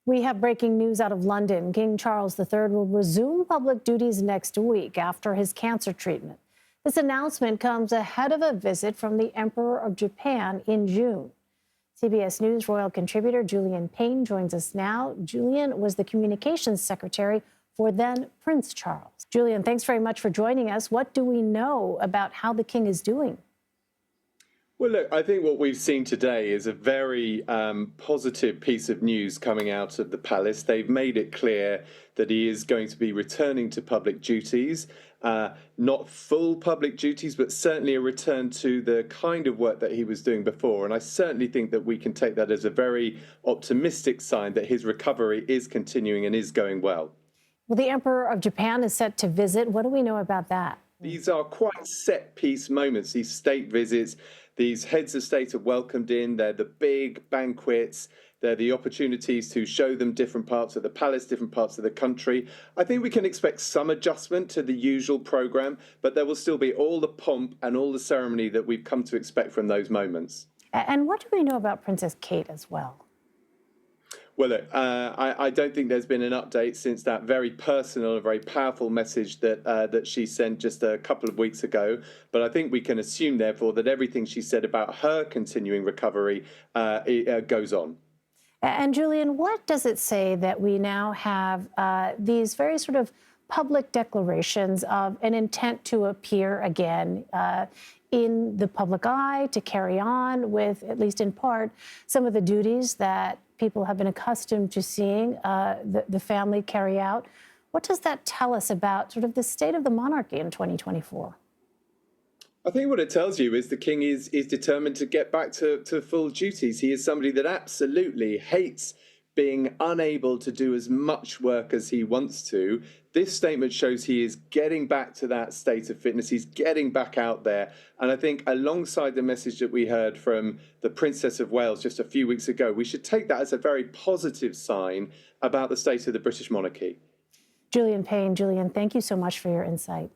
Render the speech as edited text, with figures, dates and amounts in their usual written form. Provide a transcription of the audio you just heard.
We have breaking news out of London. King Charles III will resume public duties next week after his cancer treatment. This announcement comes ahead of a visit from the Emperor of Japan in June. CBS News royal contributor Julian Payne joins us now. Julian was the communications secretary for then Prince Charles. Julian, thanks very much for joining us. What do we know about how the king is doing? Well, look, I think what we've seen today is a very positive piece of news coming out of the palace. They've made it clear that he is going to be returning to public duties, not full public duties, but certainly a return to the kind of work that he was doing before. And I certainly think that we can take that as a very optimistic sign that his recovery is continuing and is going well. Well, the Emperor of Japan is set to visit. What do we know about that? These are quite set-piece moments, these state visits. These heads of state are welcomed in. They're the big banquets. They're the opportunities to show them different parts of the palace, different parts of the country. I think we can expect some adjustment to the usual programme, but there will still be all the pomp and all the ceremony that we've come to expect from those moments. And what do we know about Princess Kate as well? Well, look, I don't think there's been an update since that very personal and very powerful message that she sent just a couple of weeks ago. But I think we can assume, therefore, that everything she said about her continuing recovery goes on. And Julian, what does it say that we now have these very sort of public declarations of an intent to appear again in the public eye, to carry on with, at least in part, some of the duties that people have been accustomed to seeing the family carry out? What does that tell us about sort of the state of the monarchy in 2024? I think what it tells you is the king is determined to get back to full duties. He is somebody that absolutely hates being unable to do as much work as he wants to. This statement shows he is getting back to that state of fitness. He's getting back out there. And I think alongside the message that we heard from the Princess of Wales just a few weeks ago, we should take that as a very positive sign about the state of the British monarchy. Julian Payne, Julian, thank you so much for your insight.